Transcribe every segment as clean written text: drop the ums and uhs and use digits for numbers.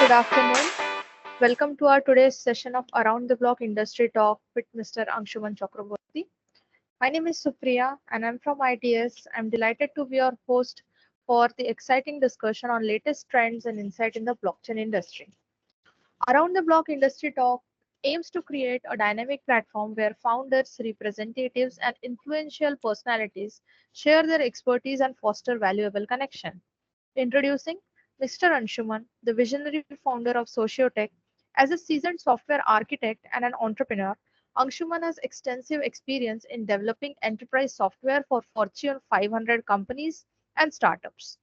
Good afternoon. Welcome to our today's session of Around the Block Industry Talk with Mr. Angsuman Chakraborty. My name is Supriya and I'm from ITS. I'm delighted to be your host for the exciting discussion on latest trends and insight in the blockchain industry. Around the Block Industry Talk aims to create a dynamic platform where founders, representatives, and influential personalities share their expertise and foster valuable connection. Introducing Mr. Anshuman, the visionary founder of Socielo Tech. As a seasoned software architect and an entrepreneur, Anshuman has extensive experience in developing enterprise software for Fortune 500 companies and startups.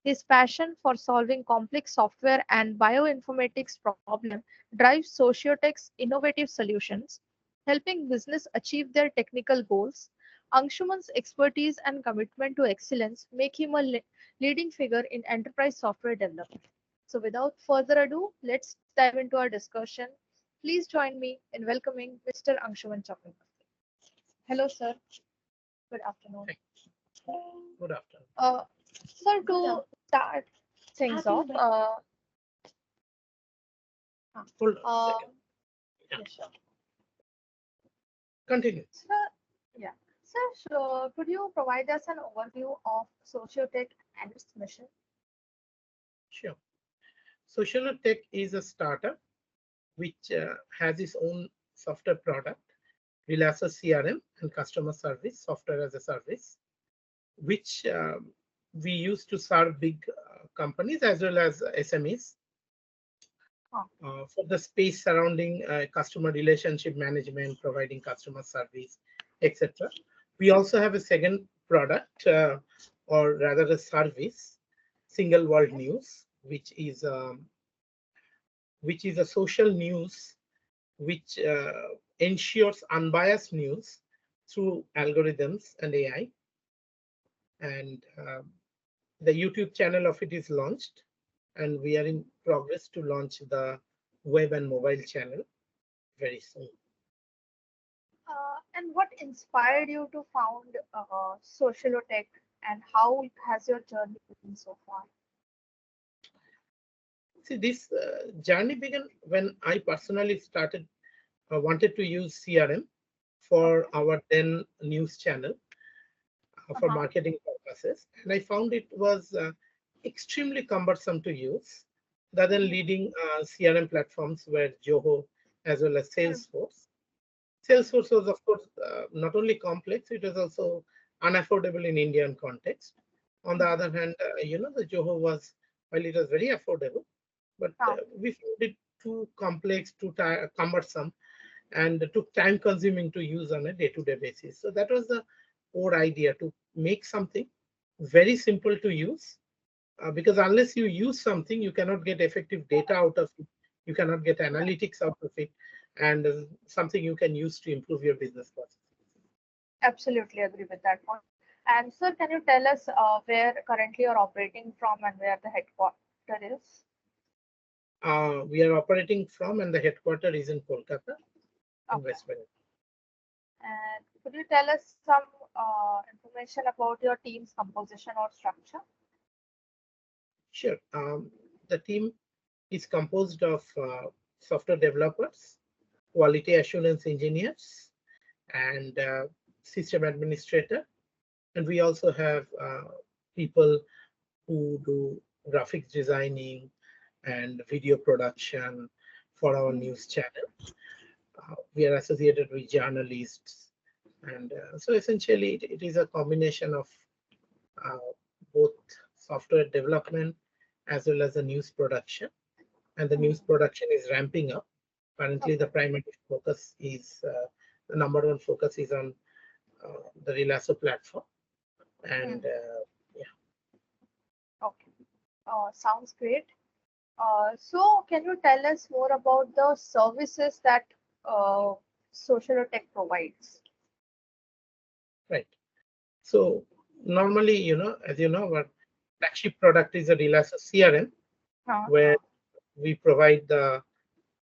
His passion for solving complex software and bioinformatics problems drives Sociotech's innovative solutions, helping business achieve their technical goals. Anshuman's expertise and commitment to excellence make him a leading figure in enterprise software development. So, without further ado, let's dive into our discussion. Please join me in welcoming Mr. Anshuman Chakraborty. Hello, sir. Good afternoon. Good afternoon. Sir, to start things off, Hold on a uh, second. Yeah. yes, sure. Continue. Sir, yeah. Sir, so could you provide us an overview of Sociotech and its mission? Sure. Socielo Tech is a startup which has its own software product, Relasa CRM and customer service, software as a service, which we use to serve big companies as well as SMEs for the space surrounding customer relationship management, providing customer service, etc. We also have a second product, or rather a service, Single World News, which is a social news which ensures unbiased news through algorithms and AI. And the YouTube channel of it is launched, and we are in progress to launch the web and mobile channel very soon. And what inspired you to found Socielo Tech, and how has your journey been so far? See, this journey began when I personally wanted to use CRM for our then news channel for marketing purposes. And I found it was extremely cumbersome to use. The then leading CRM platforms were Zoho as well as Salesforce. Salesforce was, of course, not only complex, it was also unaffordable in Indian context. On the other hand, the Zoho was, while it was very affordable, but we found it too complex, too cumbersome, and too time consuming to use on a day-to-day basis. So that was the core idea, to make something very simple to use, because unless you use something, you cannot get effective data out of it, you cannot get analytics out of it, and something you can use to improve your business process. Absolutely agree with that point. And sir, can you tell us where currently you're operating from and where the headquarters is? We are operating from, and the headquarters is in Kolkata, in West Bengal. And could you tell us some information about your team's composition or structure? Sure. The team is composed of software developers, quality assurance engineers, and system administrator. And we also have people who do graphics designing and video production for our news channel. We are associated with journalists. And so essentially, it is a combination of both software development as well as the news production. And the news production is ramping up. Currently, the primary focus is, the number one focus is on the Relasa platform. And Okay, sounds great. So can you tell us more about the services that Socielo Tech provides? Right. So normally, as you know, our flagship product is a Relasa CRM, where we provide the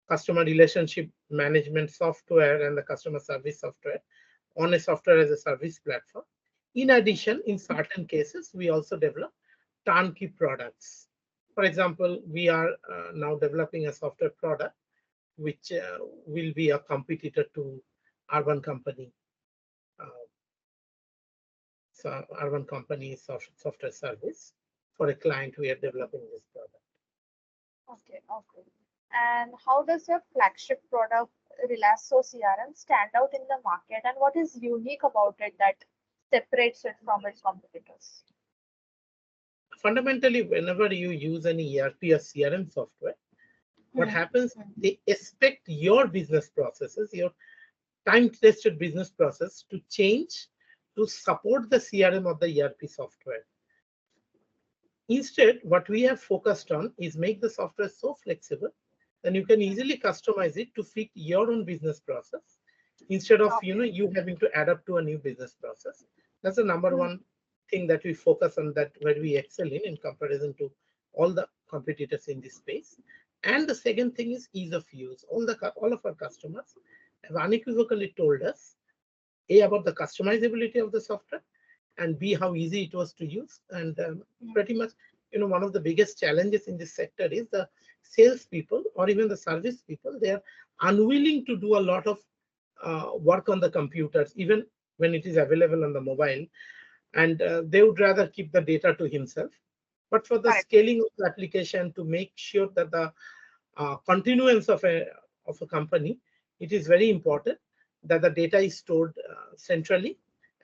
customer relationship management software and the customer service software on a software as a service platform. In addition, in certain cases, we also develop turnkey products For example, we are now developing a software product which will be a competitor to Urban Company. So Urban Company software service for a client we are developing this product. Okay, okay. And how does your flagship product, Relasso CRM, stand out in the market, and what is unique about it that separates it from its competitors? Fundamentally, whenever you use any ERP or CRM software, what Hmm. happens, they expect your business processes, your time-tested business process to change to support the CRM or the ERP software. Instead, what we have focused on is make the software so flexible that you can easily customize it to fit your own business process instead of Okay. you having to adapt to a new business process. That's the number Hmm. one thing that we focus on, that where we excel in comparison to all the competitors in this space. And the second thing is ease of use. All of our customers have unequivocally told us A, about the customizability of the software, and B, how easy it was to use. And pretty much, one of the biggest challenges in this sector is the salespeople or even the service people. They are unwilling to do a lot of work on the computers, even when it is available on the mobile, and they would rather keep the data to himself. But for the Correct. scaling of the application, to make sure that the continuance of a company, it is very important that the data is stored centrally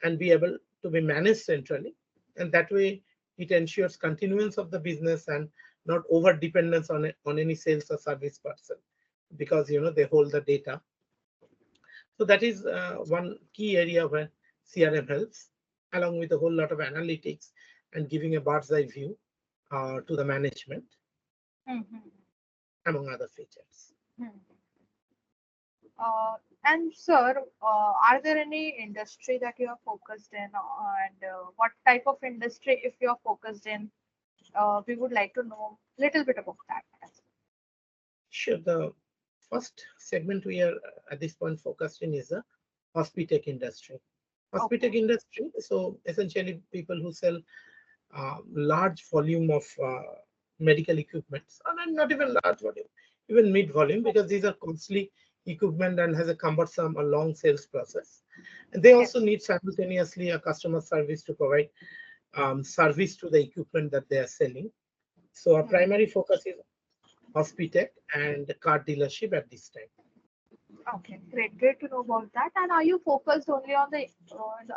and be able to be managed centrally, and that way it ensures continuance of the business and not over dependence on any sales or service person, because they hold the data. So that is one key area where CRM helps, along with a whole lot of analytics and giving a bird's eye view to the management, Hmm. among other features. Hmm. And sir, are there any industry that you are focused in, and what type of industry, if you are focused in, we would like to know a little bit about that as Sure. The first segment we are at this point focused in is the hospitech industry. well. Okay. Hospitech industry, so essentially people who sell large volume of medical equipments, and not even large volume, even mid volume, because these are costly equipment and has a cumbersome or long sales process. And they also Yes. need simultaneously a customer service to provide service to the equipment that they are selling. So our Hmm. primary focus is hospitech and car dealership at this time. Okay, great. Great to know about that. And are you focused only on the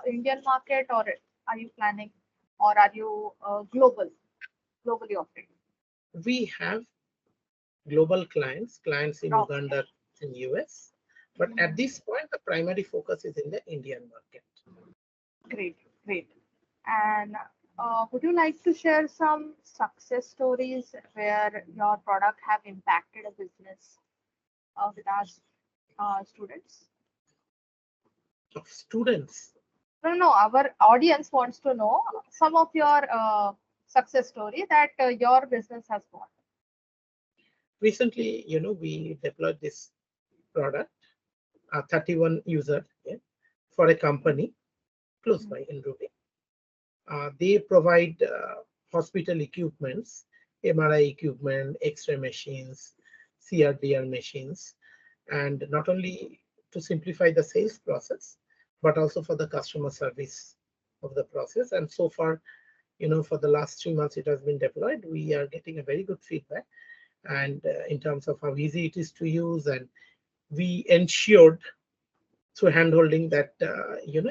Indian market, or are you planning, or are you globally operating? We have global clients in Okay. Uganda, in US, but at Mhm. this point, the primary focus is in the Indian market. Great, great. And would you like to share some success stories where your product have impacted a business with our students? Of students, No, no, our audience wants to know some of your success story that your business has got. recently, we deployed this product, 31 user, yeah, for a company close Mm. by in Ruby. They provide hospital equipments, MRI equipment, X-ray machines, CRDR machines, and not only to simplify the sales process, but also for the customer service of the process. And so far, for the last 3 months it has been deployed, we are getting a very good feedback. And in terms of how easy it is to use, and we ensured through handholding that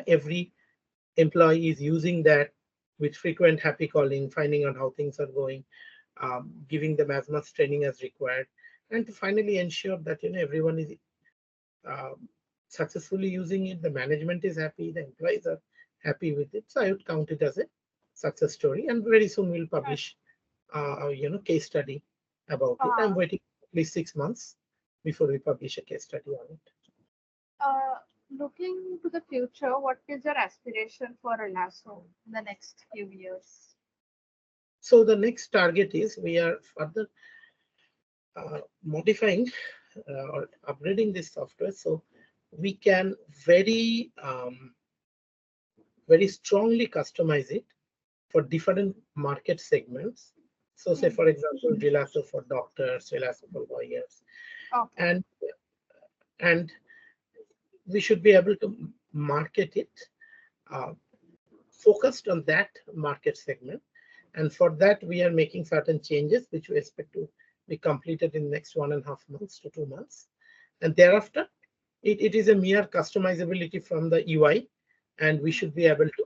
every employee is using that with frequent happy calling, finding out how things are going, giving them as much training as required, and to finally ensure that everyone is um, successfully using it. The management is happy, the employees are happy with it. So I would count it as a success story, and very soon we'll publish case study about it. I'm Uh, waiting at least 6 months before we publish a case study on it. uh, Looking to the future, what is your aspiration for Relasso in the next few years? So the next target is we are further modifying or upgrading this software so we can very strongly customize it for different market segments, So say, for example, Relaxo for doctors, Relaxo for lawyers, Okay. and we should be able to market it uh, focused on that market segment. And for that, we are making certain changes, which we expect to be completed in the next 1.5 months to 2 months. And thereafter, it is a mere customizability from the UI, and we should be able to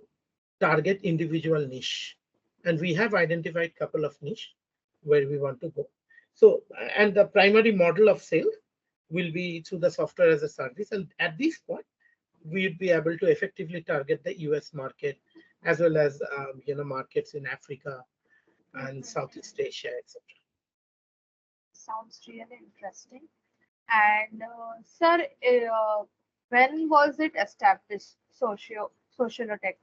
target individual niche. And we have identified a couple of niche where we want to go. So, and the primary model of sale will be through the software as a service. And at this point, we'd be able to effectively target the US market as well as markets in Africa and Southeast Asia, etc. Sounds really interesting. And sir, when was it established? Socielo Tech,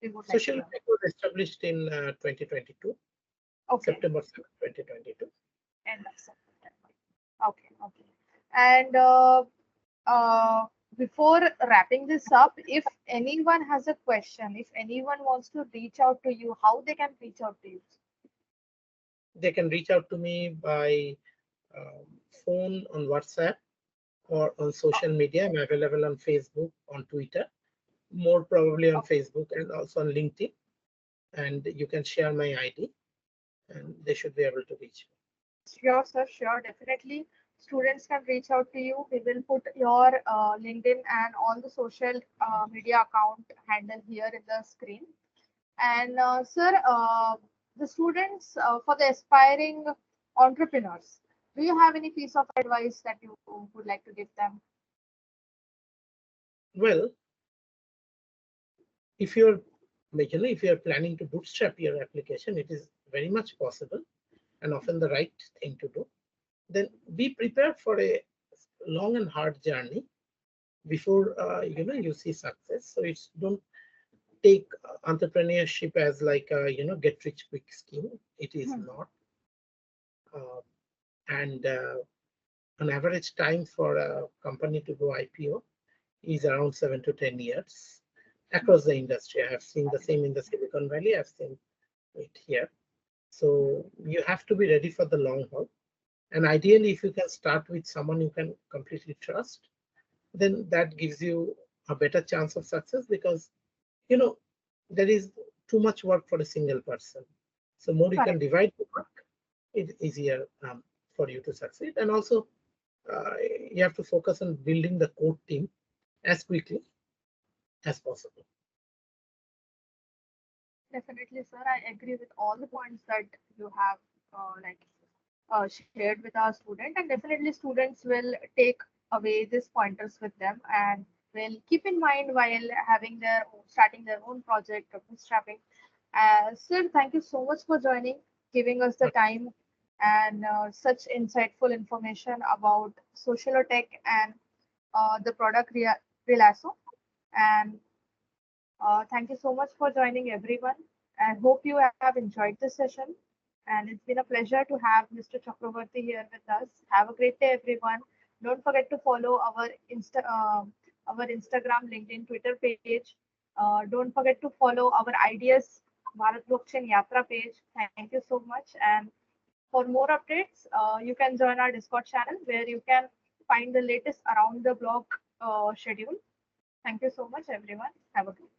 we would like to Socielo know. Tech was established in 2022, Okay, September 7, 2022. end of September. Okay, okay. And uh, before wrapping this up, if anyone has a question, if anyone wants to reach out to you, how they can reach out to you? They can reach out to me by um, phone, on WhatsApp, or on social media. I'm available on Facebook, on Twitter, more probably on Facebook, and also on LinkedIn. And you can share my ID, and they should be able to reach me. Sure, sir, sure, definitely. Students can reach out to you. We will put your LinkedIn and all the social media account handle here in the screen. And sir, the students for the aspiring entrepreneurs, do you have any piece of advice that you would like to give them? Well, if you're if you're planning to bootstrap your application, it is very much possible and often the right thing to do. Then be prepared for a long and hard journey before you see success. So it's don't take entrepreneurship as like a get rich quick scheme. It is Hmm. not. Uh, and An average time for a company to go IPO is around 7 to 10 years across the industry. I have seen the same in the Silicon Valley. I've seen it here. So you have to be ready for the long haul. And ideally, if you can start with someone you can completely trust, then that gives you a better chance of success because you know there is too much work for a single person. So more you can Correct. divide the work, it's easier for you to succeed. And also, uh, you have to focus on building the core team as quickly as possible. Definitely, sir. I agree with all the points that you have shared with our student, and definitely students will take away these pointers with them and will keep in mind while having starting their own project or bootstrapping. Sir, thank you so much for joining, giving us the time and such insightful information about Socielo Tech and the product Relasso. And thank you so much for joining, everyone. I hope you have enjoyed this session. And it's been a pleasure to have Mr. Chakraborty here with us. Have a great day, everyone. Don't forget to follow our Instagram, LinkedIn, Twitter page. Don't forget to follow our IDS Bharat Blockchain Yatra page. Thank you so much. And for more updates, you can join our Discord channel where you can find the latest around the block schedule. Thank you so much, everyone. Have a good day.